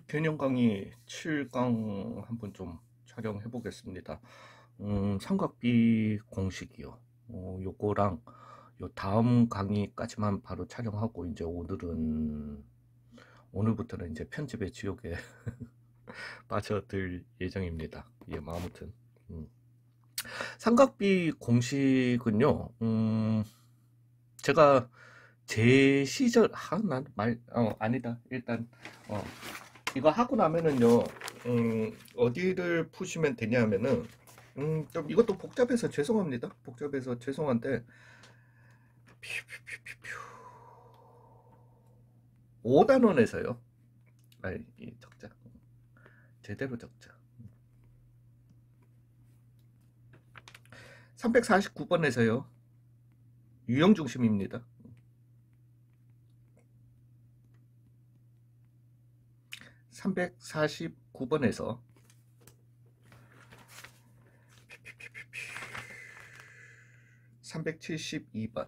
개념 강의 7강 한번 좀 촬영해 보겠습니다. 삼각비 공식이요. 요거랑 요 다음 강의까지만 바로 촬영하고 이제 오늘부터는 이제 편집의 지옥에 빠져들 예정입니다. 예, 뭐 아무튼 삼각비 공식은요. 제가 제 시절 아니다. 일단 이거 하고 나면은요, 어디를 푸시면 되냐면은, 좀 이것도 복잡해서 죄송합니다. 복잡해서 죄송한데, 5단원에서요. 아이, 적자. 제대로 적자. 349번에서요. 유형 중심입니다. 349번에서 372번.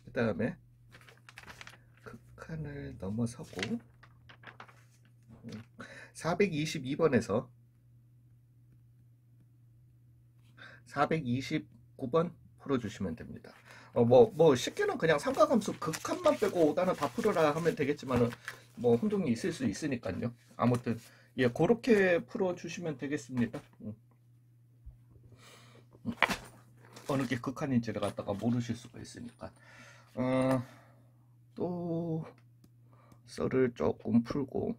그 다음에 극한을 넘어서고 422번에서 429번 풀어주시면 됩니다. 뭐 쉽게는 그냥 삼각함수 극한만 빼고 5단원 다 풀어라 하면 되겠지만은 뭐 혼동이 있을 수 있으니까요. 아무튼 예, 그렇게 풀어주시면 되겠습니다. 어느 게 극한인지를 갖다가 모르실 수가 있으니까. 또 썰을 조금 풀고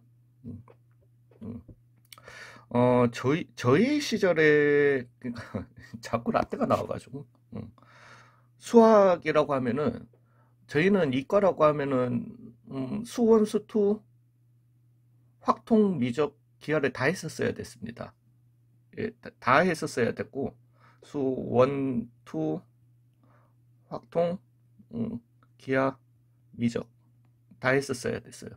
저희 시절에 그러니까 자꾸 라떼가 나와가지고 수학이라고 하면은 저희는 이과라고 하면은 수원, 수투, 확통, 미적, 기하를 다 했었어야 됐습니다. 예, 다 했었어야 됐고 수원, 투, 확통, 기하, 미적 다 했었어야 됐어요.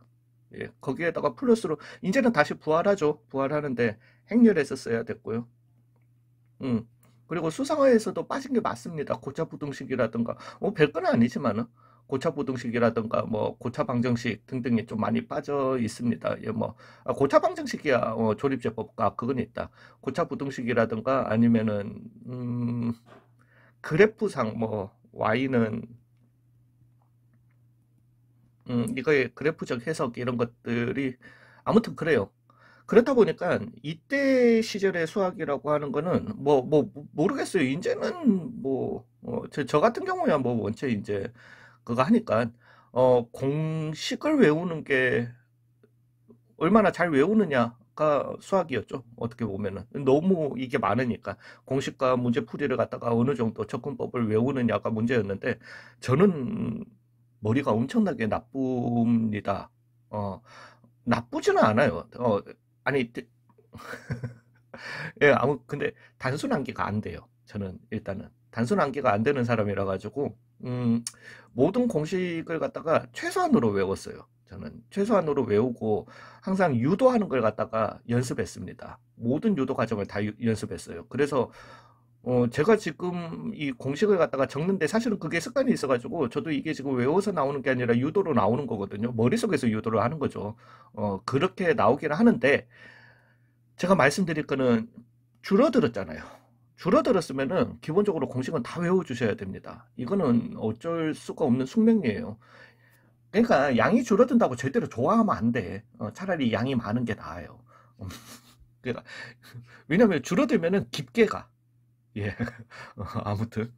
예, 거기에다가 플러스로 이제는 다시 부활하죠. 부활하는데 행렬했었어야 됐고요. 그리고 수상화에서도 빠진 게 맞습니다. 고차 부등식이라든가 별건 아니지만은 고차 부등식이라든가 뭐 고차 방정식 등등이 좀 많이 빠져 있습니다. 예, 뭐 고차 방정식이야 조립제법과 그건 있다. 고차 부등식이라든가 아니면은 그래프상 뭐 y는 이거의 그래프적 해석 이런 것들이 아무튼 그래요. 그렇다 보니까 이때 시절의 수학이라고 하는 거는 뭐 모르겠어요. 이제는 저 같은 경우야 뭐 원체 이제 그거 하니까 공식을 외우는 게 얼마나 잘 외우느냐가 수학이었죠. 어떻게 보면은 너무 이게 많으니까 공식과 문제풀이를 갖다가 어느 정도 접근법을 외우느냐가 문제였는데 저는 머리가 엄청나게 나쁩니다. 나쁘지는 않아요. 아니, 예, 근데 단순 암기가 안 돼요. 저는 일단은 단순 암기가 안 되는 사람이라 가지고 모든 공식을 갖다가 최소한으로 외웠어요. 저는 최소한으로 외우고 항상 유도하는 걸 갖다가 연습했습니다. 모든 유도 과정을 다 연습했어요. 그래서 제가 지금 이 공식을 갖다가 적는데 사실은 그게 습관이 있어가지고 저도 이게 지금 외워서 나오는 게 아니라 유도로 나오는 거거든요. 머릿속에서 유도를 하는 거죠. 그렇게 나오긴 하는데 제가 말씀드릴 거는 줄어들었잖아요. 줄어들었으면은 기본적으로 공식은 다 외워주셔야 됩니다. 이거는 어쩔 수가 없는 숙명이에요. 그러니까 양이 줄어든다고 절대로 좋아하면 안 돼. 차라리 양이 많은 게 나아요. 그러니까 왜냐면 줄어들면은 깊게 가. 예. 아무튼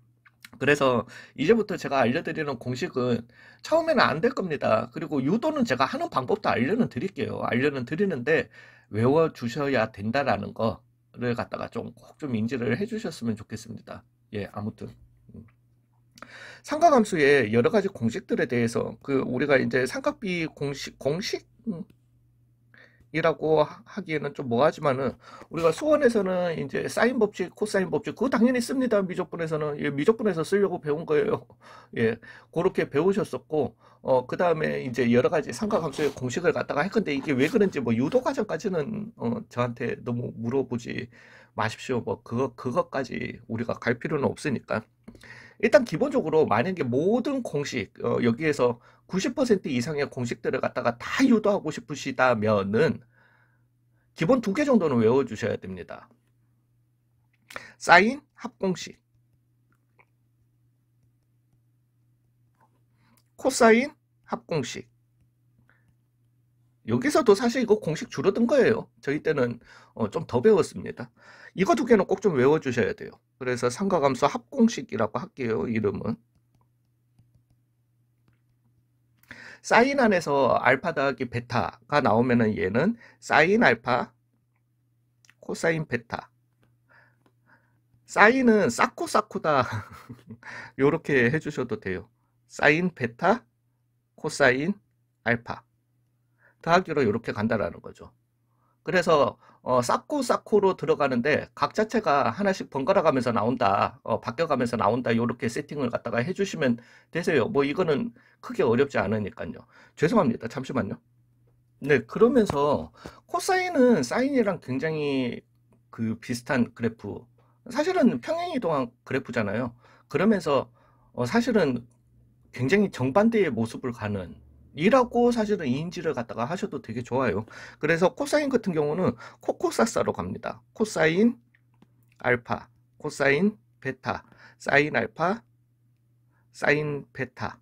그래서 이제부터 제가 알려드리는 공식은 처음에는 안 될 겁니다. 그리고 유도는 제가 하는 방법도 알려는 드릴게요. 알려는 드리는데 외워주셔야 된다라는 거를 갖다가 꼭 좀 인지를 해주셨으면 좋겠습니다. 예, 아무튼 삼각함수의 여러 가지 공식들에 대해서 우리가 이제 삼각비 공식 이라고 하기에는 좀 뭐하지만은 우리가 수원에서는 이제 사인 법칙, 코사인 법칙 그거 당연히 씁니다. 미적분에서는 예, 미적분에서 쓰려고 배운 거예요. 예, 그렇게 배우셨었고 그 다음에 이제 여러 가지 삼각함수의 공식을 갖다가 할 건데 이게 왜 그런지 뭐 유도 과정까지는 저한테 너무 물어보지 마십시오. 뭐 그것까지 우리가 갈 필요는 없으니까 일단 기본적으로 만약에 모든 공식, 여기에서 90% 이상의 공식들을 갖다가 다 유도하고 싶으시다면은 기본 2개 정도는 외워주셔야 됩니다. 사인 합공식, 코사인 합공식. 여기서도 사실 이거 공식 줄어든 거예요. 저희 때는 좀 더 배웠습니다. 이거 2개는 꼭 좀 외워주셔야 돼요. 그래서 삼각함수 합공식이라고 할게요. 이름은. 사인 안에서 알파 더하기 베타가 나오면은 얘는 사인 알파 코사인 베타. 사인은 사코사코다. 요렇게 해주셔도 돼요. 사인 베타 코사인 알파 더하기로 이렇게 간다라는 거죠. 그래서 사코사코로 들어가는데 각 자체가 하나씩 번갈아 가면서 나온다, 바뀌어가면서 나온다, 요렇게 세팅을 갖다가 해주시면 되세요. 뭐 이거는 크게 어렵지 않으니까요. 죄송합니다. 잠시만요. 네, 그러면서 코사인은 사인이랑 굉장히 그 비슷한 그래프, 사실은 평행이동한 그래프잖아요. 그러면서 사실은 굉장히 정반대의 모습을 가는 이라고 사실은 인지를 갖다가 하셔도 되게 좋아요. 그래서 코사인 같은 경우는 코코사사로 갑니다. 코사인 알파, 코사인 베타, 사인 알파, 사인 베타.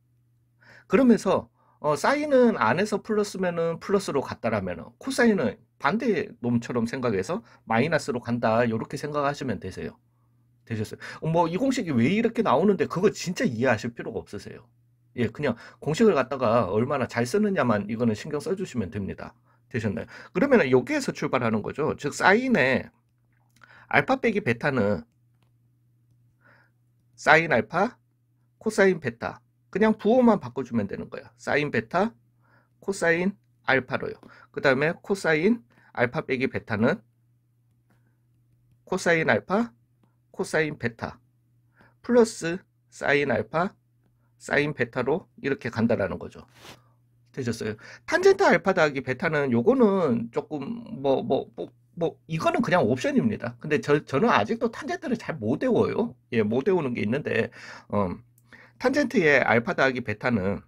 그러면서 사인은 안에서 플러스면은 플러스로 갔다라면은 코사인은 반대 놈처럼 생각해서 마이너스로 간다. 이렇게 생각하시면 되세요. 되셨어요. 뭐 이 공식이 왜 이렇게 나오는데 그거 진짜 이해하실 필요가 없으세요. 예, 그냥 공식을 갖다가 얼마나 잘 쓰느냐만 이거는 신경 써주시면 됩니다. 되셨나요? 그러면 여기에서 출발하는 거죠. 즉 사인의 알파 빼기 베타는 사인 알파, 코사인 베타. 그냥 부호만 바꿔주면 되는 거야. 사인 베타, 코사인 알파로요. 그 다음에 코사인 알파 빼기 베타는 코사인 알파, 코사인 베타 플러스 사인 알파, 사인 베타로 이렇게 간다라는 거죠. 되셨어요? 탄젠트 알파 더하기 베타는 요거는 조금 이거는 그냥 옵션입니다. 근데 저는 아직도 탄젠트를 잘 못 외워요. 예, 못 외우는 게 있는데 탄젠트의 알파 더하기 베타는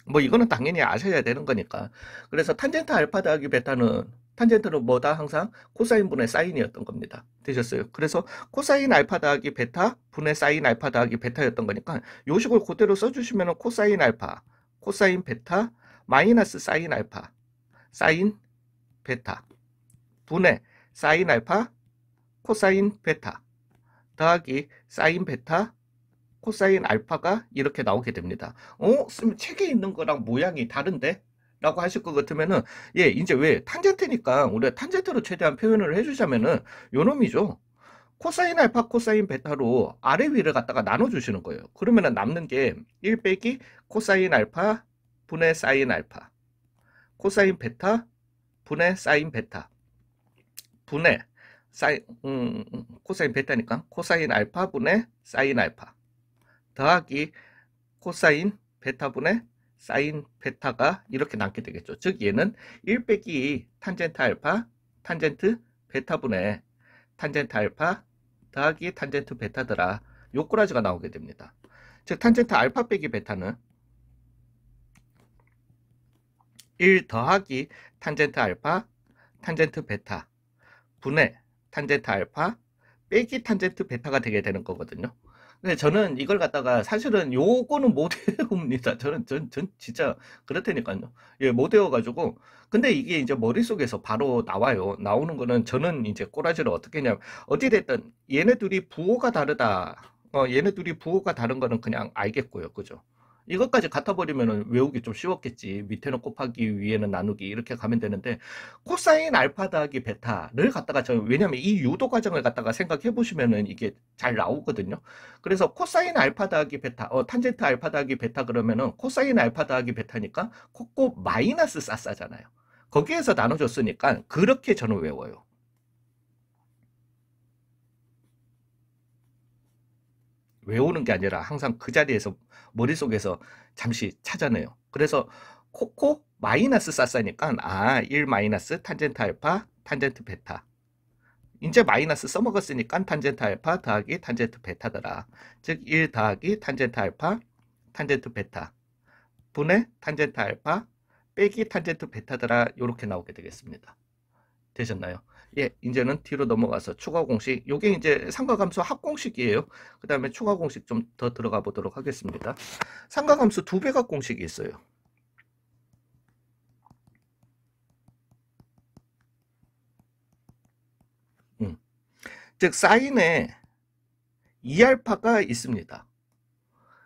뭐 이거는 당연히 아셔야 되는 거니까. 그래서 탄젠트 알파 더하기 베타는 탄젠트는 뭐다? 항상 코사인 분의 사인이었던 겁니다. 되셨어요? 그래서 코사인 알파 더하기 베타 분의 사인 알파 더하기 베타였던 거니까 요 식을 그대로 써주시면 코사인 알파, 코사인 베타, 마이너스 사인 알파, 사인 베타 분의 사인 알파, 코사인 베타 더하기 사인 베타, 코사인 알파가 이렇게 나오게 됩니다. 책에 있는 거랑 모양이 다른데? 라고 하실 것 같으면은, 예, 이제 왜 탄젠트니까 우리가 탄젠트로 최대한 표현을 해주자면은 요 놈이죠. 코사인 알파, 코사인 베타로 아래 위를 갖다가 나눠주시는 거예요. 그러면은 남는 게 1 빼기 코사인 알파 분의 사인 알파, 코사인 베타 분의 사인 베타 분의 사인, 코사인 베타니까 코사인 알파 분의 사인 알파 더하기 코사인 베타분의 사인 베타가 이렇게 남게 되겠죠. 즉 얘는 1 빼기 탄젠트 알파 탄젠트 베타분의 탄젠트 알파 더하기 탄젠트 베타더라. 요 꼬라지가 나오게 됩니다. 즉 탄젠트 알파 빼기 베타는 1 더하기 탄젠트 알파 탄젠트 베타 분의 탄젠트 알파 빼기 탄젠트 베타가 되게 되는 거거든요. 근데 저는 이걸 갖다가 사실은 요거는 못 외웁니다. 전 진짜 그렇다니까요. 예, 못 외워가지고. 근데 이게 이제 머릿속에서 바로 나와요. 나오는 거는 저는 이제 꼬라지를 어떻게 했냐면, 어찌됐든 얘네 둘이 부호가 다르다. 얘네 둘이 부호가 다른 거는 그냥 알겠고요. 그죠? 이것까지 같아 버리면 외우기 좀 쉬웠겠지. 밑에는 곱하기 위에는 나누기 이렇게 가면 되는데 코사인 알파 더하기 베타를 갖다가 왜냐면 이 유도 과정을 갖다가 생각해 보시면은 이게 잘 나오거든요. 그래서 코사인 알파 더하기 베타, 탄젠트 알파 더하기 베타 그러면은 코사인 알파 더하기 베타니까 코 마이너스 쌌잖아요. 거기에서 나눠줬으니까 그렇게 저는 외워요. 외우는 게 아니라 항상 그 자리에서 머릿속에서 잠시 찾아내요. 그래서 코코 마이너스 쌌으니까 1 마이너스 탄젠트 알파 탄젠트 베타 이제 마이너스 써먹었으니까 탄젠트 알파 더하기 탄젠트 베타더라. 즉 1 더하기 탄젠트 알파 탄젠트 베타 분의 탄젠트 알파 빼기 탄젠트 베타더라. 이렇게 나오게 되겠습니다. 되셨나요? 예, 이제는 뒤로 넘어가서 추가 공식. 요게 이제 삼각함수 합공식이에요. 그 다음에 추가 공식 좀 더 들어가 보도록 하겠습니다. 삼각함수 두 배각 공식이 있어요. 즉 사인에 2알파가 있습니다.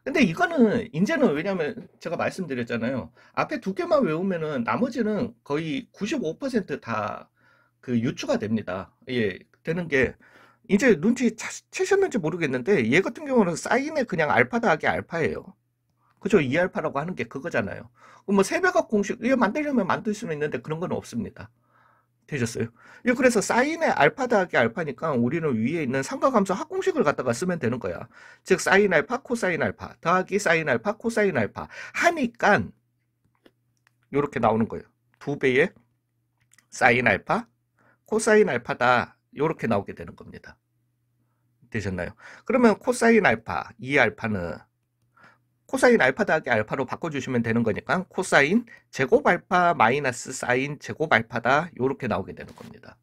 근데 이거는 이제는 왜냐면 제가 말씀드렸잖아요. 앞에 두 개만 외우면은 나머지는 거의 95%다 그 유추가 됩니다. 예, 되는 게 이제 눈치 채셨는지 모르겠는데 얘 같은 경우는 사인에 그냥 알파 더하기 알파예요. 그죠? 2알파라고 하는 게 그거잖아요. 그럼 뭐 세배각 공식 이거 만들려면 만들 수는 있는데 그런 건 없습니다. 되셨어요? 예, 그래서 사인의 알파 더하기 알파니까 우리는 위에 있는 삼각함수 합공식을 갖다가 쓰면 되는 거야. 즉 사인 알파 코사인 알파 더하기 사인 알파 코사인 알파 하니까 이렇게 나오는 거예요. 두 배의 사인 알파 코사인 알파다. 이렇게 나오게 되는 겁니다. 되셨나요? 그러면 코사인 알파 2알파는 코사인 알파 더하기 알파로 바꿔주시면 되는 거니까 코사인 제곱 알파 마이너스 사인 제곱 알파다. 이렇게 나오게 되는 겁니다.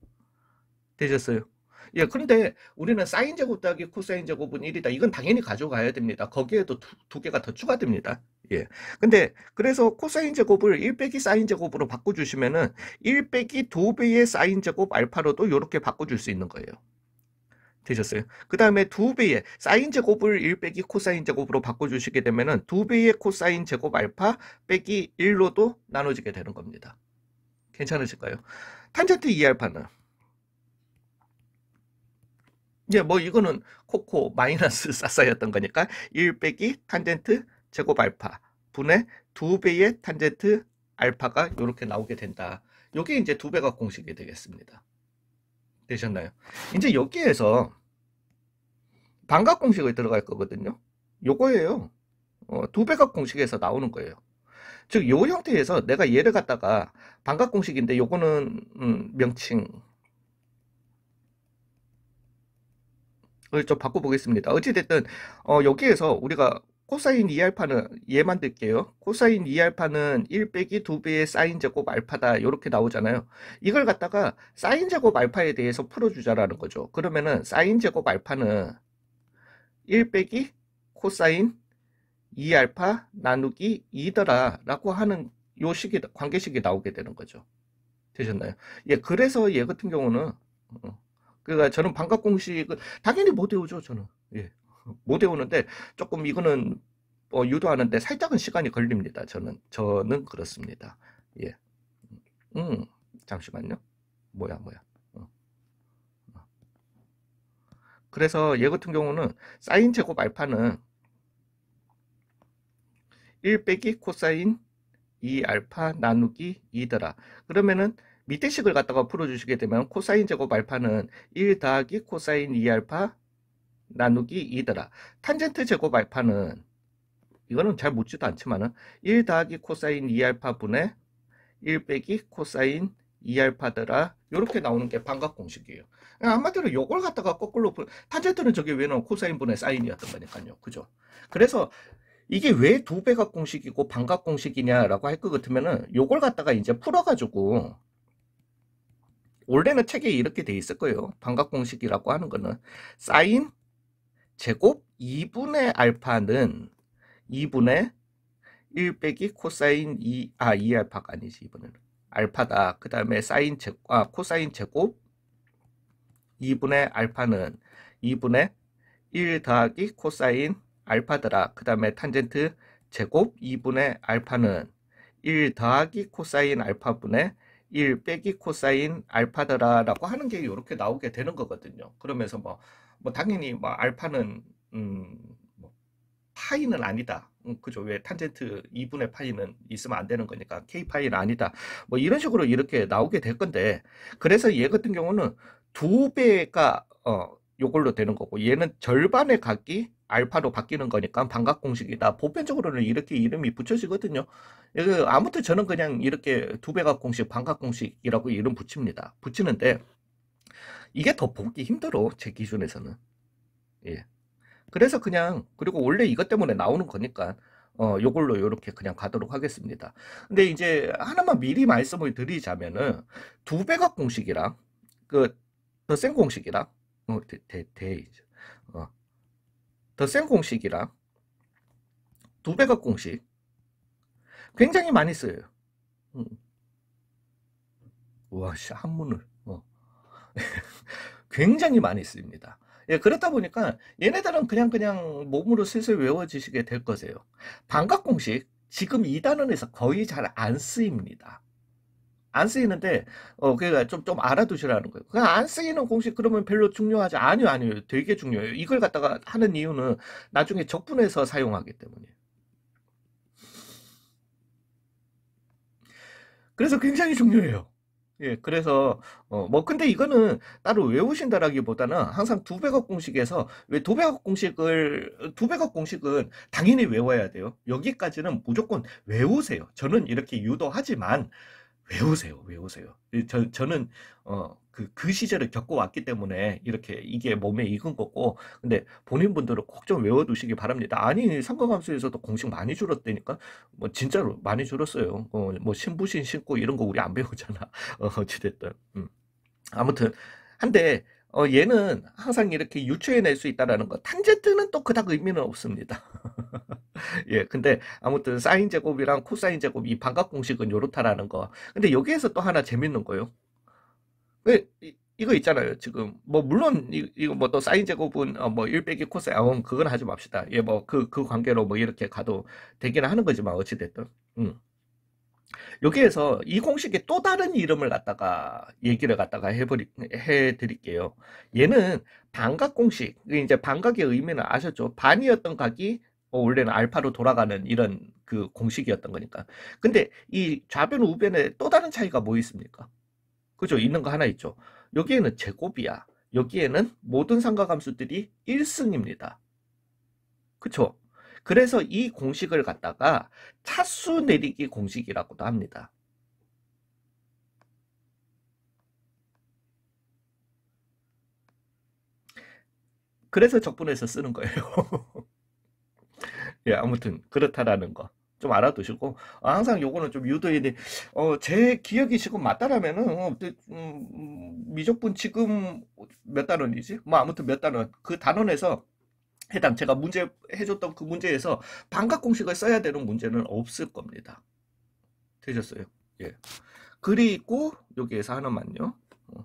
되셨어요? 예, 그런데 우리는 사인 제곱 더하기 코사인 제곱은 1이다. 이건 당연히 가져가야 됩니다. 거기에도 두 개가 더 추가됩니다. 예. 근데 그래서 코사인 제곱을 1 빼기 사인 제곱으로 바꿔주시면은 1 빼기 2배의 사인 제곱 알파로도 이렇게 바꿔줄 수 있는 거예요. 되셨어요? 그 다음에 2배의 사인 제곱을 1 빼기 코사인 제곱으로 바꿔주시게 되면은 2배의 코사인 제곱 알파 빼기 1로도 나눠지게 되는 겁니다. 괜찮으실까요? 탄젠트 2알파는 예, 뭐 이거는 코코 마이너스 싸싸였던 거니까 1 빼기 탄젠트 제곱 알파 분의 2배의 탄젠트 알파가 이렇게 나오게 된다. 이게 이제 두 배각 공식이 되겠습니다. 되셨나요? 이제 여기에서 반각 공식을 들어갈 거거든요. 요거예요. 두 배각 공식에서 나오는 거예요. 즉, 요 형태에서 내가 얘를 갖다가 반각 공식인데 요거는 명칭 좀 바꿔보겠습니다. 어찌됐든 여기에서 우리가 코사인 2알파는 얘 만들게요. 코사인 2알파는 1 빼기 2배의 사인 제곱 알파다. 이렇게 나오잖아요. 이걸 갖다가 사인 제곱 알파에 대해서 풀어주자라는 거죠. 그러면은 사인 제곱 알파는 1 빼기 코사인 2알파 나누기 2더라 라고 하는 요 식이 관계식이 나오게 되는 거죠. 되셨나요? 예, 그래서 얘 같은 경우는 그러니까 저는 반각 공식을 당연히 못 외우죠. 저는 예, 못 외우는데 조금 이거는 유도하는데 살짝은 시간이 걸립니다. 저는 그렇습니다. 예, 잠시만요. 뭐야. 그래서 얘 같은 경우는 사인 제곱 알파는 1 빼기 코사인 2알파 나누기 2더라. 그러면은 밑에 식을 갖다가 풀어주시게 되면 코사인 제곱 알파는 1 더하기 코사인 2알파 나누기 2더라. 탄젠트 제곱 알파는 이거는 잘 묻지도 않지만은 1 더하기 코사인 2알파 분의 1 빼기 코사인 2알파더라. 이렇게 나오는 게 반각 공식이에요. 한마디로 요걸 갖다가 거꾸로 탄젠트는 저게 왜 나온 코사인 분의 사인이었던 거니까요. 그죠? 그래서 이게 왜 두 배각 공식이고 반각 공식이냐라고 할 것 같으면은 요걸 갖다가 이제 풀어가지고 원래는 책에 이렇게 돼 있을 거예요. 반각 공식이라고 하는 거는 사인 제곱 2분의 알파는 2분의 1 빼기 코사인 2알파가 아니지 이번에는 알파다. 그 다음에 코사인 제곱 2분의 알파는 2분의 1 더하기 코사인 알파더라. 그 다음에 탄젠트 제곱 2분의 알파는 1 더하기 코사인 알파분의 1 빼기 코사인 알파더라 라고 하는 게 이렇게 나오게 되는 거거든요. 그러면서 뭐 당연히 뭐 알파는 뭐 파이는 아니다. 그죠? 왜 탄젠트 2분의 파이는 있으면 안 되는 거니까 k 파이는 아니다. 뭐 이런 식으로 이렇게 나오게 될 건데 그래서 얘 같은 경우는 두 배가 요걸로 되는 거고 얘는 절반의 각이 알파로 바뀌는 거니까 반각 공식이다. 보편적으로는 이렇게 이름이 붙여지거든요. 아무튼 저는 그냥 이렇게 두 배각 공식, 반각 공식이라고 이름 붙입니다. 붙이는데 이게 더 보기 힘들어, 제 기준에서는. 예. 그래서 그냥, 그리고 원래 이것 때문에 나오는 거니까, 요걸로 요렇게 그냥 가도록 하겠습니다. 근데 이제 하나만 미리 말씀을 드리자면은, 두 배각 공식이랑, 그, 더 센 공식이랑, 이제, 어, 더 센 공식이랑, 두 배각 공식, 굉장히 많이 써요. 음, 우와, 씨, 한문을, 굉장히 많이 씁니다. 예, 그렇다 보니까 얘네들은 그냥 몸으로 슬슬 외워지시게 될 거세요. 반각 공식, 지금 이 단원에서 거의 잘 안 쓰입니다. 안 쓰이는데, 그러니까 좀 알아두시라는 거예요. 그냥 안 쓰이는 공식 그러면 별로 중요하지. 아니요, 아니요. 되게 중요해요. 이걸 갖다가 하는 이유는 나중에 적분해서 사용하기 때문이에요. 그래서 굉장히 중요해요. 예, 그래서, 뭐, 근데 이거는 따로 외우신다라기보다는 항상 두 배각 공식은 당연히 외워야 돼요. 여기까지는 무조건 외우세요. 저는 이렇게 유도하지만, 외우세요, 외우세요. 저는, 그 시절을 겪어왔기 때문에 이렇게 이게 몸에 익은 거고, 근데 본인분들은 꼭 좀 외워두시기 바랍니다. 아니, 삼각함수에서도 공식 많이 줄었다니까? 뭐, 진짜로 많이 줄었어요. 뭐, 신부신 신고 이런 거 우리 안 배우잖아. 어찌됐든. 아무튼, 한데, 얘는 항상 이렇게 유추해낼 수 있다라는 거. 탄젠트는 또 그닥 의미는 없습니다. 예, 근데 아무튼 사인 제곱이랑 코사인 제곱 이 반각 공식은 요렇다라는 거. 근데 여기에서 또 하나 재밌는 거요. 왜 이거 있잖아요. 지금 뭐 물론 이거 뭐 또 사인 제곱은 뭐 1 빼기 코사인 그건 하지 맙시다. 예, 뭐 그 관계로 뭐 이렇게 가도 되기는 하는 거지만 어찌 됐든. 음. 여기에서 이 공식의 또 다른 이름을 갖다가 얘기를 갖다가 해 드릴게요. 얘는 반각 공식. 이제 반각의 의미는 아셨죠? 반이었던 각이 원래는 알파로 돌아가는 이런 그 공식이었던 거니까. 근데 이 좌변 우변에 또 다른 차이가 뭐 있습니까? 그죠? 있는 거 하나 있죠. 여기에는 제곱이야. 여기에는 모든 삼각함수들이 1승입니다. 그쵸? 그래서 이 공식을 갖다가 차수 내리기 공식이라고도 합니다. 그래서 적분해서 쓰는 거예요. 예, 아무튼 그렇다라는 거. 좀 알아두시고 항상 요거는 좀 유도해야 돼. 제 기억이 지금 맞다라면은 미적분 지금 몇 단원이지? 뭐 아무튼 몇 단원 그 단원에서 해당 제가 문제 해줬던 그 문제에서 반각 공식을 써야 되는 문제는 없을 겁니다. 되셨어요? 예. 그리고 여기에서 하나만요. 어,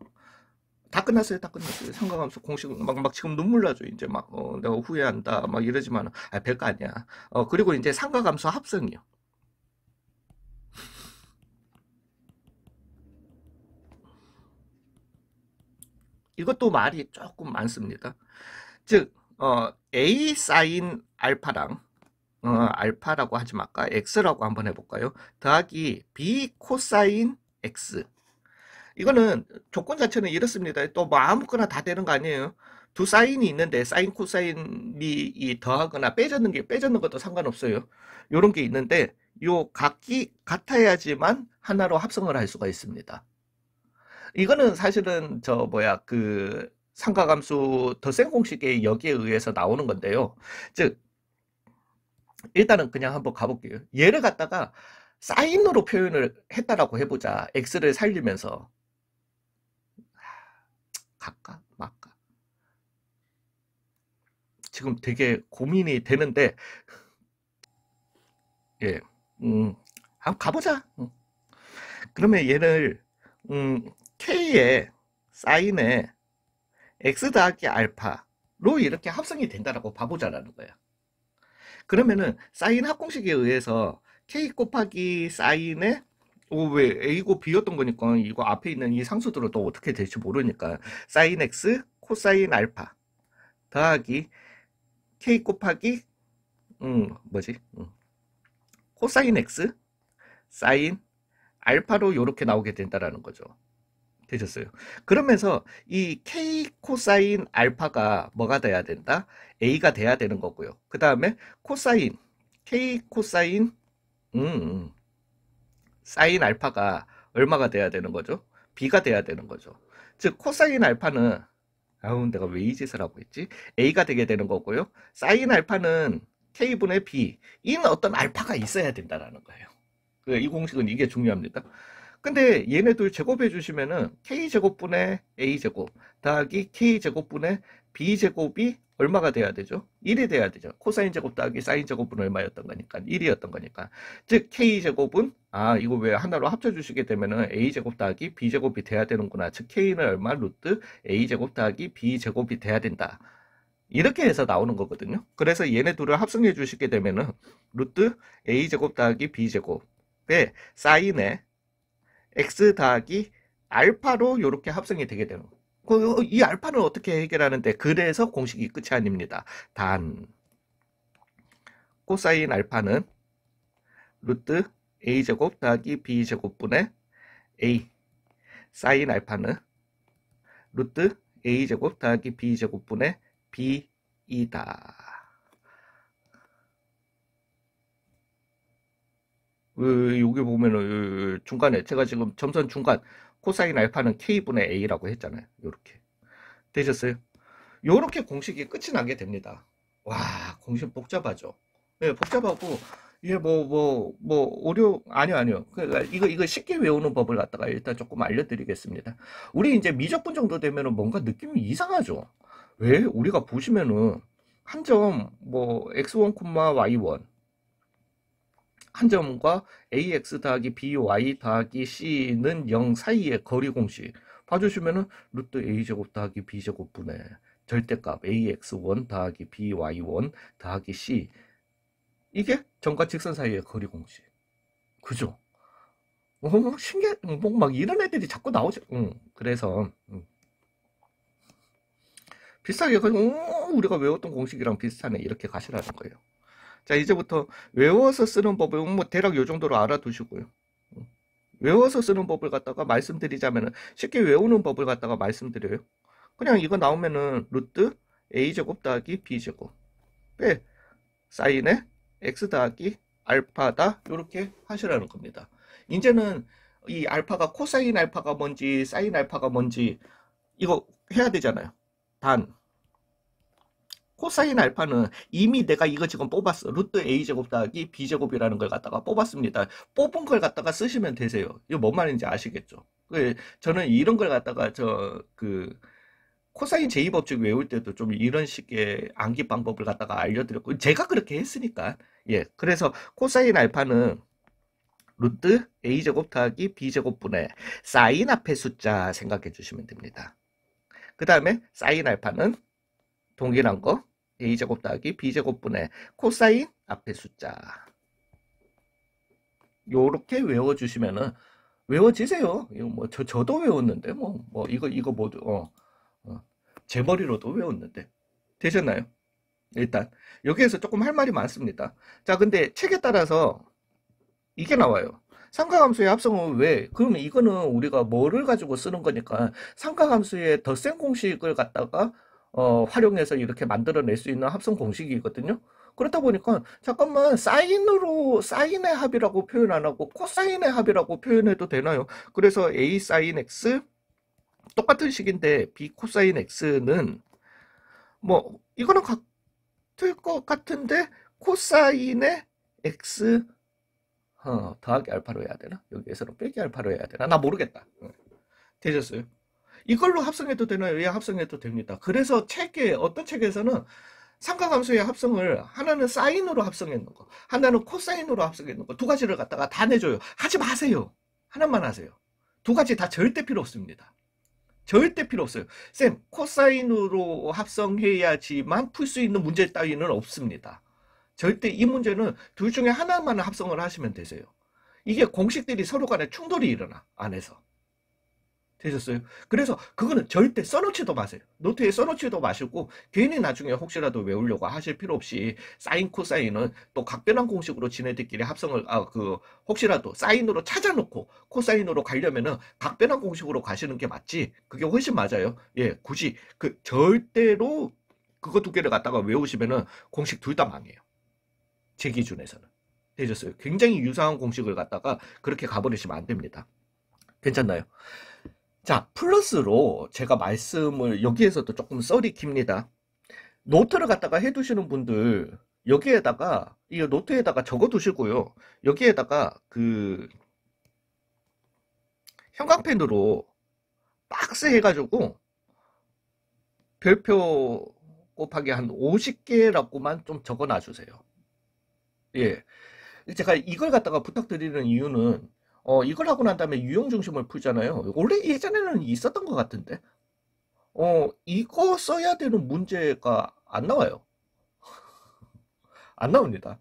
다 끝났어요, 다 끝났어요. 삼각함수 공식 막 지금 눈물 나죠. 이제 막 내가 후회한다 막 이러지만 별거 아니야. 그리고 이제 삼각함수 합성이요. 이것도 말이 조금 많습니다. 즉 A 사인 알파랑 알파라고 하지 말까? X라고 한번 해볼까요? 더하기 B 코사인 X. 이거는 조건 자체는 이렇습니다. 또 뭐 아무거나 다 되는 거 아니에요. 두 사인이 있는데 사인 코사인이 더하거나 빼졌는 것도 상관없어요. 요런 게 있는데 요 각이 같아야지만 하나로 합성을 할 수가 있습니다. 이거는 사실은 저 뭐야 그 삼각함수 더 센 공식의 역에 의해서 나오는 건데요. 즉 일단은 그냥 한번 가볼게요. 얘를 갖다가 사인으로 표현을 했다라고 해보자. x를 살리면서 갈까 말까. 지금 되게 고민이 되는데 예, 한번 가보자. 그러면 얘를 k의 사인에 x 더하기 알파로 이렇게 합성이 된다라고 봐보자라는 거야. 그러면은 사인 합공식에 의해서 k 곱하기 사인에 왜 a고 b였던 거니까 이거 앞에 있는 이 상수들은 또 어떻게 될지 모르니까 사인 x 코사인 알파 더하기 k 곱하기 뭐지 코사인 x 사인 알파로 이렇게 나오게 된다라는 거죠. 되셨어요. 그러면서 이 k 코사인 알파가 뭐가 돼야 된다? a가 돼야 되는 거고요. 그 다음에 코사인 k 코사인 음, 사인 알파가 얼마가 돼야 되는 거죠? B가 돼야 되는 거죠. 즉 코사인 알파는 아우 내가 왜 이 짓을 하고 있지? A가 되게 되는 거고요. 사인 알파는 K분의 B. 이는 어떤 알파가 있어야 된다라는 거예요. 이 공식은 이게 중요합니다. 근데 얘네들 제곱해 주시면은 K제곱분의 A제곱 더하기 K제곱분의 B제곱이 얼마가 돼야 되죠? 1이 돼야 되죠. 코사인 제곱 더하기 사인 제곱은 얼마였던 거니까 1이었던 거니까. 즉 K제곱은 이거 왜 하나로 합쳐 주시게 되면은 A제곱 더하기 B제곱이 돼야 되는구나. 즉 K는 얼마? 루트 A제곱 더하기 B제곱이 돼야 된다. 이렇게 해서 나오는 거거든요. 그래서 얘네 둘을 합성해 주시게 되면은 루트 A제곱 더하기 B제곱에 사인의 X 더하기 알파로 이렇게 합성이 되게 되는 거예요. 이 알파는 어떻게 해결하는데? 그래서 공식이 끝이 아닙니다. 단 코사인 알파는 루트 A제곱 더하기 B제곱분의 A, 사인 알파는 루트 A제곱 더하기 B제곱분의 B이다. 여기 보면은 중간에 제가 지금 점선 중간 코사인 알파는 K분의 A라고 했잖아요. 요렇게 되셨어요? 요렇게 공식이 끝이 나게 됩니다. 와, 공식 복잡하죠. 네, 복잡하고 이게 아니요. 그러니까 이거 쉽게 외우는 법을 갖다가 일단 조금 알려드리겠습니다. 우리 이제 미적분 정도 되면은 뭔가 느낌이 이상하죠. 왜? 우리가 보시면은 한 점 x1, y1 한 점과 ax 더하기 by 더하기 c는 0 사이의 거리 공식 봐주시면은 루트 a제곱 더하기 b제곱분의 절대값 ax1 더하기 by1 더하기 c 이게 점과 직선 사이의 거리 공식. 그죠? 신기해. 막 이런 애들이 자꾸 나오죠. 그래서 비슷하게 우리가 외웠던 공식이랑 비슷하네 이렇게 가시라는 거예요. 자, 이제부터 외워서 쓰는 법을 대략 요 정도로 알아두시고요. 외워서 쓰는 법을 갖다가 말씀드리자면은 쉽게 외우는 법을 갖다가 말씀드려요. 그냥 이거 나오면은 루트 a제곱 더하기 b제곱 빼 사인의 x 더하기 알파다 이렇게 하시라는 겁니다. 이제는 이 알파가 코사인 알파가 뭔지 사인 알파가 뭔지 이거 해야 되잖아요. 단 코사인 알파는 이미 내가 이거 지금 뽑았어. 루트 a제곱 더하기 b제곱이라는 걸 갖다가 뽑았습니다. 뽑은 걸 갖다가 쓰시면 되세요. 이거 뭔 말인지 아시겠죠? 저는 이런 걸 갖다가 코사인 제2법칙 외울 때도 좀 이런 식의 암기 방법을 갖다가 알려드렸고 제가 그렇게 했으니까 그래서 코사인 알파는 루트 a제곱 더하기 b제곱분의 사인 앞의 숫자 생각해 주시면 됩니다. 그 다음에 사인 알파는 동일한 거 a제곱 더하기 b제곱분의 코사인 앞의 숫자 요렇게 외워주시면은 외워지세요. 이거 저도 외웠는데 이거 모두 제 머리로도 외웠는데 되셨나요? 일단 여기에서 조금 할 말이 많습니다. 자, 근데 책에 따라서 이게 나와요. 삼각함수의 합성은 왜? 그러면 이거는 우리가 뭐를 가지고 쓰는 거니까 삼각함수의 덧셈 공식을 갖다가 활용해서 이렇게 만들어낼 수 있는 합성 공식이거든요. 그렇다 보니까 잠깐만 사인의 합이라고 표현 안 하고 코사인의 합이라고 표현해도 되나요? 그래서 a 사인 x 똑같은 식인데 b 코사인 x는 이거는 같을 것 같은데 코사인의 x 더하기 알파로 해야 되나? 여기에서는 빼기 알파로 해야 되나? 나 모르겠다. 되셨어요? 이걸로 합성해도 되나요? 예, 합성해도 됩니다. 그래서 어떤 책에서는 삼각함수의 합성을 하나는 사인으로 합성했는 거, 하나는 코사인으로 합성했는 거, 두 가지를 갖다가 다 내줘요. 하지 마세요. 하나만 하세요. 두 가지 다 절대 필요 없습니다. 절대 필요 없어요. 쌤, 코사인으로 합성해야지만 풀 수 있는 문제 따위는 없습니다. 절대 이 문제는 둘 중에 하나만 합성을 하시면 되세요. 이게 공식들이 서로 간에 충돌이 일어나, 안에서. 되셨어요? 그래서 그거는 절대 써놓지도 마세요. 노트에 써놓지도 마시고 괜히 나중에 혹시라도 외우려고 하실 필요 없이 사인 코사인은 또 각변환 공식으로 지네들끼리 합성을 혹시라도 사인으로 찾아놓고 코사인으로 가려면은 각변환 공식으로 가시는 게 맞지. 그게 훨씬 맞아요. 예, 굳이 절대로 그거 두 개를 갖다가 외우시면은 공식 둘 다 망해요. 제 기준에서는. 되셨어요? 굉장히 유사한 공식을 갖다가 그렇게 가버리시면 안 됩니다. 괜찮나요? 자, 플러스로 제가 말씀을 여기에서도 조금 썰이 깁니다. 노트를 갖다가 해두시는 분들 여기에다가 이 노트에다가 적어 두시고요. 여기에다가 그 형광펜으로 박스 해가지고 별표 곱하기 한 50개라고만 좀 적어 놔주세요. 예. 제가 이걸 갖다가 부탁드리는 이유는 이걸 하고 난 다음에 유형 중심을 풀잖아요. 원래 예전에는 있었던 것 같은데 이거 써야 되는 문제가 안 나와요. 안 나옵니다.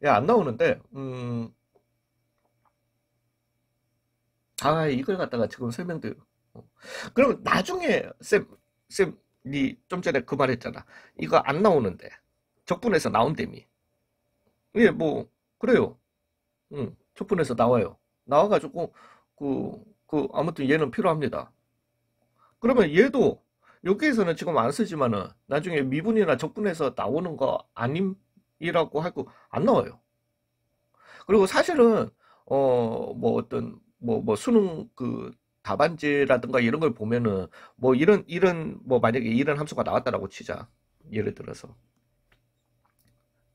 예, 안 나오는데 이걸 갖다가 지금 설명드려. 그럼 나중에 쌤이 좀 전에 그 말했잖아. 이거 안 나오는데 적분에서 나온다미. 예, 뭐 그래요. 적분에서 나와요. 나와가지고 아무튼 얘는 필요합니다. 그러면 얘도 여기에서는 지금 안 쓰지만은 나중에 미분이나 적분에서 나오는 거 아님이라고 하고 안 나와요. 그리고 사실은 뭐 어떤 뭐 수능 그 답안지라든가 이런 걸 보면은 뭐 이런 뭐 만약에 이런 함수가 나왔다라고 치자. 예를 들어서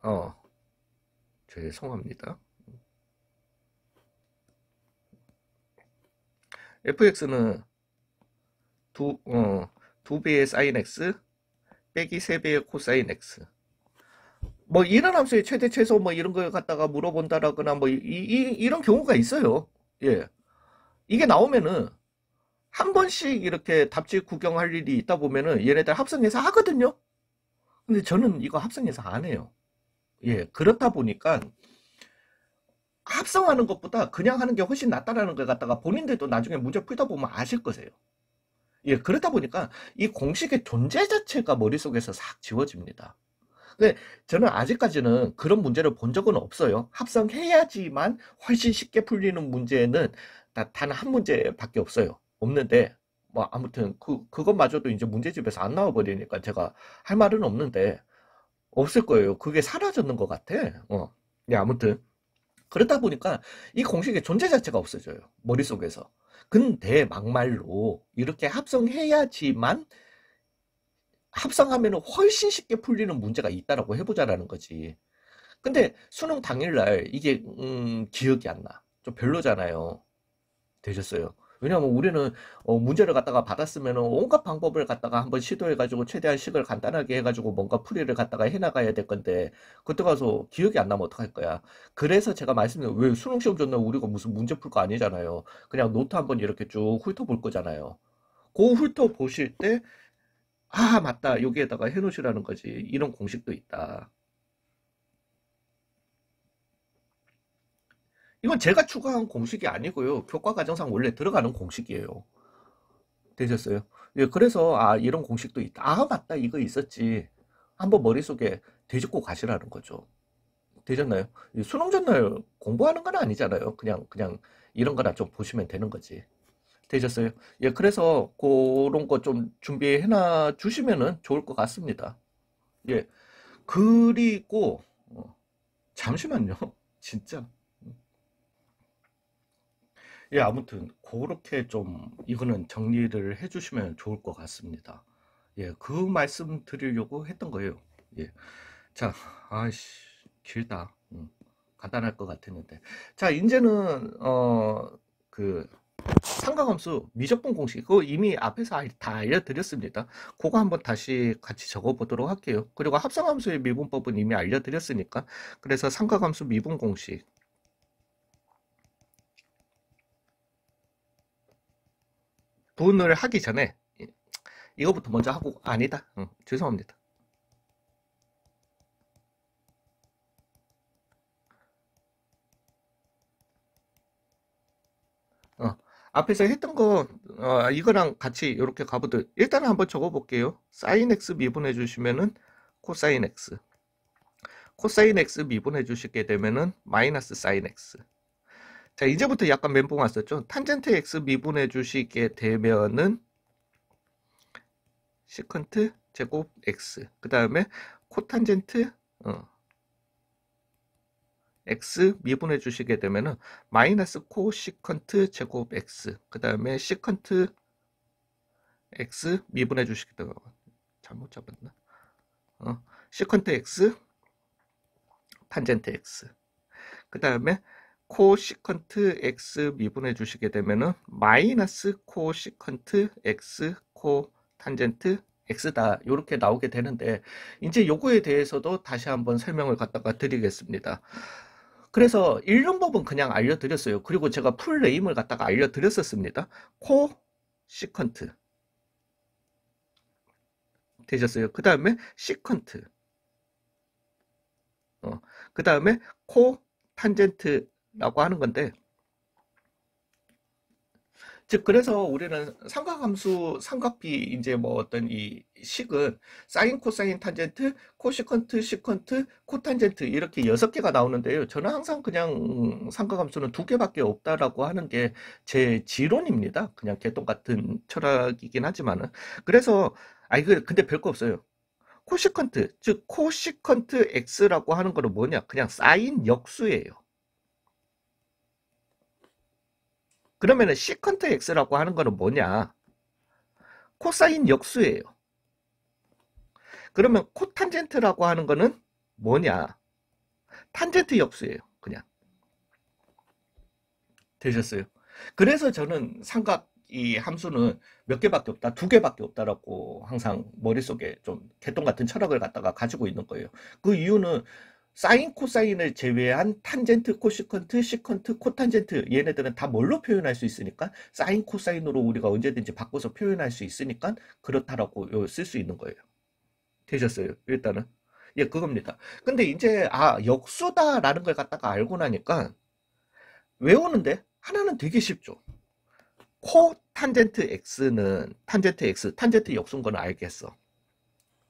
어 죄송합니다. fx는 두 배의 sin x 빼기 세 배의 코사인 x. 뭐 이런 함수의 최대 최소 뭐 이런 걸 갖다가 물어본다라거나 뭐 이런 경우가 있어요. 예. 이게 나오면은 한 번씩 이렇게 답지 구경할 일이 있다 보면은 얘네들 합성해서 하거든요. 근데 저는 이거 합성해서 안 해요. 예. 그렇다 보니까 합성하는 것보다 그냥 하는 게 훨씬 낫다라는 걸 갖다가 본인들도 나중에 문제 풀다 보면 아실 거세요. 예. 그렇다 보니까 이 공식의 존재 자체가 머릿속에서 싹 지워집니다. 근데 저는 아직까지는 그런 문제를 본 적은 없어요. 합성해야지만 훨씬 쉽게 풀리는 문제는 단 한 문제밖에 없어요. 없는데 뭐 아무튼 그것마저도 이제 문제집에서 안 나와 버리니까 제가 할 말은 없는데 없을 거예요. 그게 사라졌는 것 같아. 네, 아무튼 그렇다 보니까 이 공식의 존재 자체가 없어져요. 머릿속에서. 근데 막말로 이렇게 합성해야지만 합성하면 훨씬 쉽게 풀리는 문제가 있다라고 해보자라는 거지. 근데 수능 당일날 이게 기억이 안 나. 좀 별로잖아요. 되셨어요. 왜냐하면 우리는 문제를 갖다가 받았으면 온갖 방법을 갖다가 한번 시도해가지고 최대한 식을 간단하게 해가지고 뭔가 풀이를 갖다가 해나가야 될 건데 그때 가서 기억이 안 나면 어떡할 거야. 그래서 제가 말씀드린 왜 수능 시험 전날 우리가 무슨 문제 풀 거 아니잖아요. 그냥 노트 한번 이렇게 쭉 훑어볼 거잖아요. 그 훑어보실 때 맞다. 여기에다가 해놓으시라는 거지. 이런 공식도 있다. 이건 제가 추가한 공식이 아니고요. 교과과정상 원래 들어가는 공식이에요. 되셨어요? 예, 그래서 이런 공식도 있다. 맞다. 이거 있었지. 한번 머릿속에 되짚고 가시라는 거죠. 되셨나요? 이 수능 전날 공부하는 건 아니잖아요. 그냥 이런 거나 좀 보시면 되는 거지. 되셨어요? 예, 그래서 그런 거 좀 준비해놔 주시면은 좋을 것 같습니다. 예, 그리고 잠시만요. 진짜. 예, 아무튼 그렇게 좀 이거는 정리를 해주시면 좋을 것 같습니다. 예, 그 말씀 드리려고 했던 거예요. 예, 자, 길다. 간단할 것 같았는데. 자, 이제는 그 상가함수 미적분 공식 그거 이미 앞에서 다 알려드렸습니다. 그거 한번 다시 같이 적어보도록 할게요. 그리고 합성함수의 미분법은 이미 알려드렸으니까 그래서 상가함수 미분 공식 분을 하기 전에 이거부터 먼저 하고 아니다. 죄송합니다. 앞에서 했던 거 이거랑 같이 이렇게 가보듯 일단은 한번 적어볼게요. 사인 x 미분해 주시면은 코사인 x 코사인 x 미분해 주시게 되면은 마이너스 사인 x. 자, 이제부터 약간 멘붕 왔었죠. 탄젠트 x 미분해 주시게 되면은 시컨트 제곱 x. 그 다음에 코탄젠트 x 미분해 주시게 되면은 마이너스 코 시컨트 제곱 x. 그 다음에 시컨트 x 미분해 주시겠다. 잘못 잡았나? 시컨트 x 탄젠트 x. 그 다음에 코시컨트 x 미분해 주시게 되면은 마이너스 코시컨트 x 코 탄젠트 x다. 이렇게 나오게 되는데 이제 요거에 대해서도 다시 한번 설명을 갖다가 드리겠습니다. 그래서 읽는 법은 그냥 알려드렸어요. 그리고 제가 풀네임을 갖다가 알려드렸었습니다. 코시컨트 되셨어요. 그 다음에 시컨트 그 다음에 코 탄젠트라고 하는 건데 즉 그래서 우리는 삼각함수 삼각비 이제 뭐 어떤 이 식은 사인 코사인 탄젠트 코시컨트 시컨트 코탄젠트 이렇게 6개가 나오는데요. 저는 항상 그냥 삼각함수는 2개밖에 없다라고 하는 게 제 지론입니다. 그냥 개똥 같은 철학이긴 하지만은 그래서 아니 근데 별거 없어요. 코시컨트 즉 코시컨트 x라고 하는 거는 뭐냐? 그냥 사인 역수예요. 그러면은 시컨트 x라고 하는 거는 뭐냐? 코사인 역수예요. 그러면 코탄젠트라고 하는 거는 뭐냐? 탄젠트 역수예요. 그냥. 되셨어요? 그래서 저는 삼각 이 함수는 몇 개밖에 없다, 2개밖에 없다라고 항상 머릿속에 좀 개똥 같은 철학을 갖다가 가지고 있는 거예요. 그 이유는 사인, 코사인을 제외한 탄젠트, 코시컨트, 시컨트, 코탄젠트 얘네들은 다 뭘로 표현할 수 있으니까 사인, 코사인으로 우리가 언제든지 바꿔서 표현할 수 있으니까 그렇다라고 쓸 수 있는 거예요. 되셨어요? 일단은. 예, 그겁니다. 근데 이제 역수다라는 걸 갖다가 알고 나니까 외우는데 하나는 되게 쉽죠. 코 탄젠트 x는 탄젠트 x, 탄젠트 역수인 건 알겠어.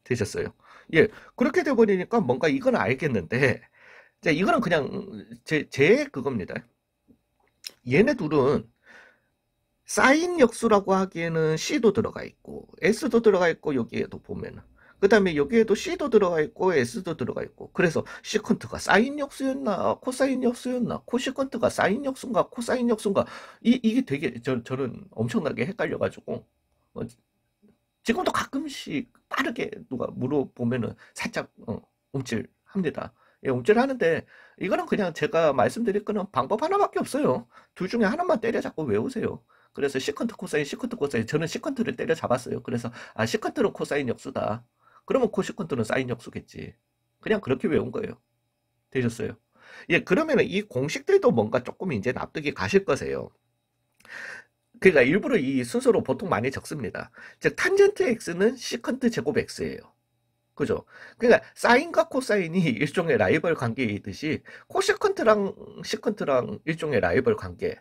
되셨어요? 예, 그렇게 돼버리니까 뭔가 이건 알겠는데, 자, 이거는 그냥 제 그겁니다. 얘네 둘은 사인 역수라고 하기에는 C도 들어가 있고 S도 들어가 있고 여기에도 보면은 그 다음에 여기에도 C도 들어가 있고 S도 들어가 있고 그래서 시컨트가 사인 역수였나 코사인 역수였나 코시컨트가 사인 역수인가 코사인 역수인가 이게 되게 저는 엄청나게 헷갈려가지고 어, 지금도 가끔씩 빠르게 누가 물어보면은 살짝 움찔합니다. 예, 움찔하는데 이거는 그냥 제가 말씀드릴 거는 방법 하나밖에 없어요. 둘 중에 하나만 때려잡고 외우세요. 그래서 시컨트 코사인 시컨트 코사인 저는 시컨트를 때려잡았어요. 그래서 시컨트는 코사인 역수다. 그러면 코시컨트는 사인 역수겠지. 그냥 그렇게 외운 거예요. 되셨어요? 예, 그러면은 이 공식들도 뭔가 조금 이제 납득이 가실 거세요. 그러니까 일부러 이 순서로 보통 많이 적습니다. 즉 탄젠트 x는 시컨트 제곱 x예요. 그죠? 그러니까 사인과 코사인이 일종의 라이벌 관계이듯이 코시컨트랑 시컨트랑 일종의 라이벌 관계.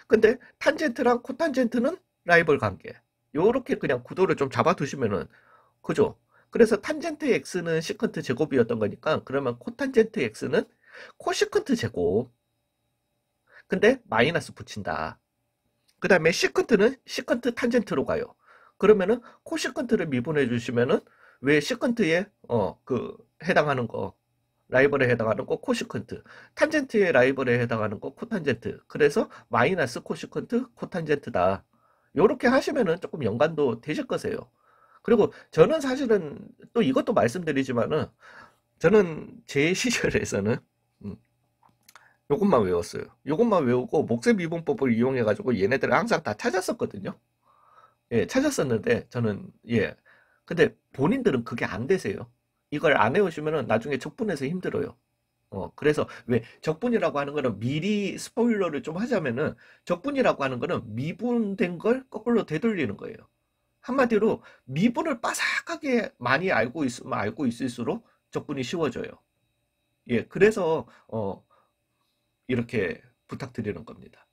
근데 탄젠트랑 코탄젠트는 라이벌 관계. 요렇게 그냥 구도를 좀 잡아두시면은 그죠? 그래서 탄젠트 x는 시컨트 제곱이었던 거니까 그러면 코탄젠트 x는 코시컨트 제곱. 근데 마이너스 붙인다. 그 다음에 시컨트는 시컨트 탄젠트로 가요. 그러면은 코시컨트를 미분해 주시면은 왜 시컨트에 그 해당하는 거 라이벌에 해당하는 거 코시컨트 탄젠트의 라이벌에 해당하는 거 코탄젠트 그래서 마이너스 코시컨트 코탄젠트다. 요렇게 하시면은 조금 연관도 되실 거세요. 그리고 저는 사실은 또 이것도 말씀드리지만은 저는 제 시절에서는 음, 요것만 외웠어요. 요것만 외우고 목세 미분법을 이용해 가지고 얘네들을 항상 다 찾았었거든요. 예, 찾았었는데 저는 예. 근데 본인들은 그게 안 되세요. 이걸 안 해오시면은 나중에 적분해서 힘들어요. 그래서 왜 적분이라고 하는 거는 미리 스포일러를 좀 하자면은 적분이라고 하는 거는 미분된 걸 거꾸로 되돌리는 거예요. 한마디로 미분을 빠삭하게 많이 알고 있으면 알고 있을수록 적분이 쉬워져요. 예, 그래서 이렇게 부탁드리는 겁니다.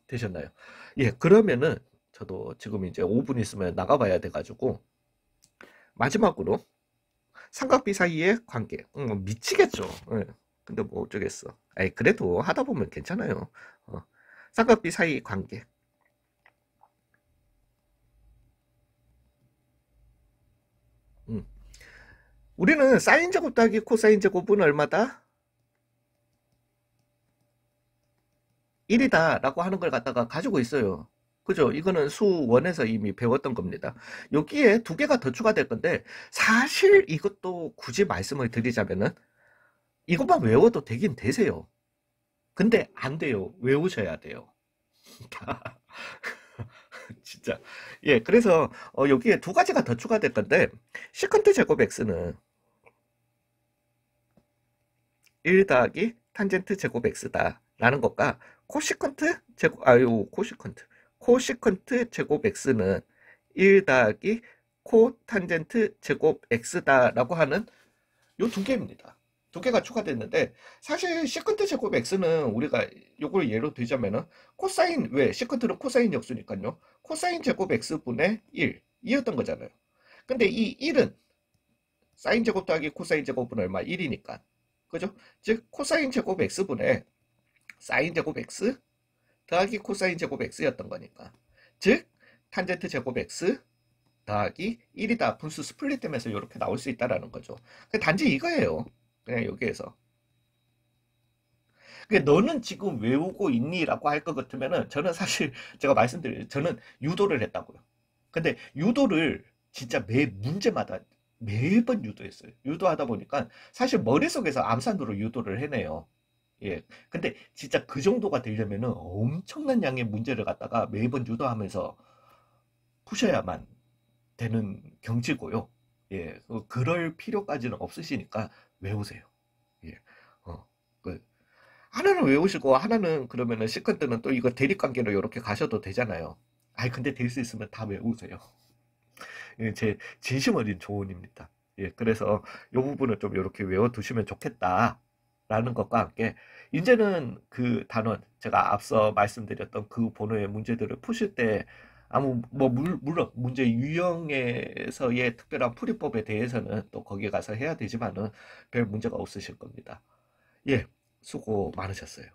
되셨나요? 예, 그러면은 저도 지금 이제 5분 있으면 나가봐야 돼가지고 마지막으로 삼각비 사이의 관계. 미치겠죠. 예. 근데 뭐 어쩌겠어. 아이, 그래도 하다 보면 괜찮아요. 어, 삼각비 사이 관계. 음. 우리는 사인 제곱 더하기 코사인 제곱은 얼마다? 1이다 라고 하는 걸 갖다가 가지고 있어요. 그죠? 이거는 수원에서 이미 배웠던 겁니다. 여기에 두 개가 더 추가될 건데, 사실 이것도 굳이 말씀을 드리자면은, 이것만 외워도 되긴 되세요. 근데 안 돼요. 외우셔야 돼요. 진짜. 예, 그래서, 여기에 두 가지가 더 추가될 건데, 시컨트 제곱 x는 1 더하기 탄젠트 제곱 x다. 라는 것과, 코시컨트 제곱, 코시컨트 제곱 x는 1 더하기 코 탄젠트 제곱 x다라고 하는 요 두 개입니다. 두 개가 추가됐는데 사실 시컨트 제곱 x는 우리가 요걸 예로 들자면은 코사인 왜 시컨트는 코사인 역수니까요. 코사인 제곱 x분의 1 이었던 거잖아요. 근데 이 1은 사인 제곱 더하기 코사인 제곱분 얼마 1이니까 그죠? 즉 코사인 제곱 x분의 사인 제곱 x 더하기 코사인 제곱 x였던 거니까 즉 탄젠트 제곱 x 더하기 1이다. 분수 스플릿되면서 이렇게 나올 수 있다라는 거죠. 단지 이거예요. 그냥 여기에서. 너는 지금 외우고 있니? 라고 할 것 같으면은 저는 사실 제가 말씀드려요. 저는 유도를 했다고요. 근데 유도를 진짜 매 문제마다 매번 유도했어요. 유도하다 보니까 사실 머릿속에서 암산으로 유도를 해내요. 예. 근데 진짜 그 정도가 되려면은 엄청난 양의 문제를 갖다가 매번 유도하면서 푸셔야만 되는 경지고요. 예, 그럴 필요까지는 없으시니까 외우세요. 예, 그 하나는 외우시고 하나는 그러면은 시컨트는 또 이거 대립관계로 이렇게 가셔도 되잖아요. 아이 근데 될 수 있으면 다 외우세요. 예, 제 진심 어린 조언입니다. 예, 그래서 이 부분을 좀 이렇게 외워두시면 좋겠다라는 것과 함께 이제는 그 단원 제가 앞서 말씀드렸던 그 번호의 문제들을 푸실 때 아무 뭐 물론 문제 유형에서의 특별한 풀이법에 대해서는 또 거기 가서 해야 되지만은 별 문제가 없으실 겁니다. 예, 수고 많으셨어요.